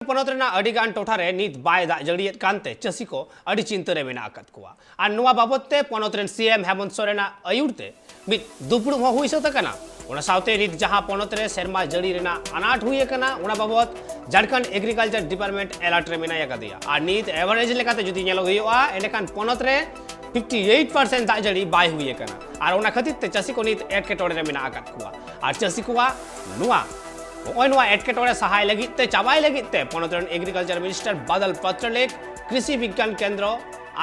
ᱯᱚᱱᱚᱛ ᱨᱮᱱᱟᱜ ᱟᱹᱰᱤᱜᱟᱱ ᱴᱚᱴᱷᱟᱨᱮ ᱱᱤᱛ ᱵᱟᱭ ᱫᱟᱜ ᱡᱟᱹᱲᱤᱭᱮᱫ ᱠᱟᱱᱛᱮ ᱪᱟᱹᱥᱤ ᱠᱚ ᱟᱹᱰᱤ ᱪᱤᱱᱛᱟᱹ ᱨᱮ ᱢᱮᱱᱟᱜ ᱟᱠᱟᱫ ᱠᱚᱣᱟ ᱟᱨ ᱱᱚᱣᱟ ᱵᱟᱵᱚᱫ ᱛᱮ ᱯᱚᱱᱚᱛ ᱨᱮᱱ ᱥᱤᱮᱢ ᱦᱮᱢᱚᱱᱛ ᱥᱚᱨᱮᱱᱟᱜ ᱟᱹᱭᱩᱨ ᱛᱮ ᱢᱤᱫ ᱫᱩᱯᱲᱩᱵ ᱦᱚᱸ ᱦᱩᱭ ᱥᱟᱹᱛ ᱟᱠᱟᱱᱟ। ᱚᱱᱟ ᱥᱟᱶᱛᱮ ᱱᱤᱛ ᱡᱟᱦᱟᱸ ᱯᱚᱱᱚᱛ ᱨᱮ ᱥᱮᱨᱢᱟ ᱡᱟᱹᱲᱤ ᱨᱮᱱᱟᱜ ᱟᱱᱟᱴ ᱦᱩᱭ ᱟᱠᱟᱱᱟ ᱚᱱᱟ ᱵᱟᱵᱚᱫ ᱡᱷᱟᱲᱠᱷᱚᱸᱰ ᱮᱜᱽᱨᱤᱠᱟᱞᱪᱟᱨ ᱰᱤᱯᱟᱨᱴᱢᱮंट एलर्ट रे मेनाय आकादिया और नीत एवरेज लेकाते जुदी नेलो हुयुआ एंडखान पोनत रे 58% दाग जड़ी बाय हुई आकाना और ओना खातिर ते चासी को नीत एटकेटोड़े रे मेना आकाद कुआ और चासी कुआ नुआ ओनवा एटकेटोड़े सहाय लगित ते चाबाय लगित ते पोनत rain agriculture minister Badal Patralekh कृषि विज्ञान केंद्र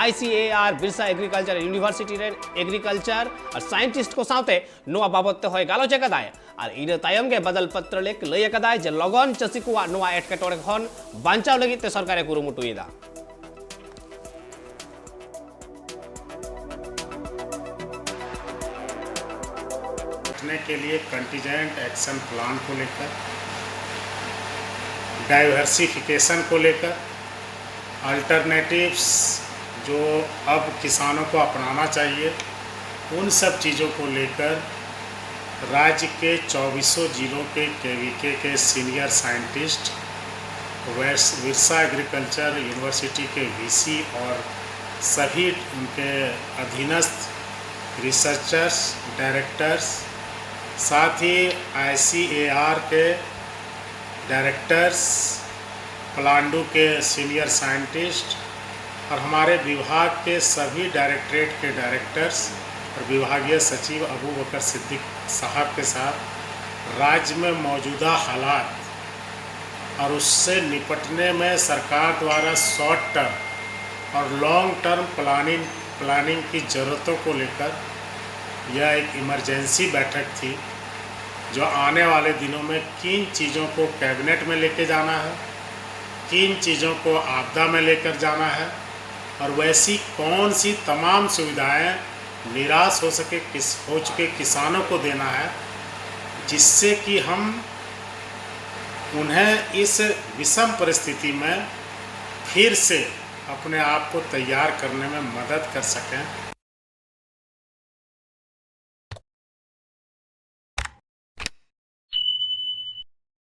ICAR बिरसा एग्रीकल्चर यूनिवर्सिटी रे एग्रीकल्चर और साइंटिस्ट को साथे नुआ बाबत होय गालोच कदाय और इन तायम के बदल पत्र लेख लय कदाय जे लगन चासी को नुआ एटकेटोड़े खन बांचाव लगित ते सरकारे कुरुमुटुयदा। के लिए कंटीजेंट एक्शन प्लान को लेकर, डाइवर्सिफिकेशन को लेकर, अल्टरनेटिव्स जो अब किसानों को अपनाना चाहिए, उन सब चीज़ों को लेकर राज्य के 24 जिलों के KVK के senior scientist, Birsa agriculture university के VC और सभी उनके अधीनस्थ रिसर्चर्स, डायरेक्टर्स, साथ ही ICAR के डायरेक्टर्स, पलांडू के सीनियर साइंटिस्ट और हमारे विभाग के सभी डायरेक्टरेट के डायरेक्टर्स और विभागीय सचिव अबू बकर सिद्दीक साहब के साथ राज्य में मौजूदा हालात और उससे निपटने में सरकार द्वारा शॉर्ट टर्म और लॉन्ग टर्म प्लानिंग की ज़रूरतों को लेकर यह एक इमरजेंसी बैठक थी, जो आने वाले दिनों में किन चीज़ों को कैबिनेट में लेके जाना है, किन चीज़ों को आपदा में लेकर जाना है और वैसी कौन सी तमाम सुविधाएं निराश हो चुके किसानों को देना है, जिससे कि हम उन्हें इस विषम परिस्थिति में फिर से अपने आप को तैयार करने में मदद कर सकें।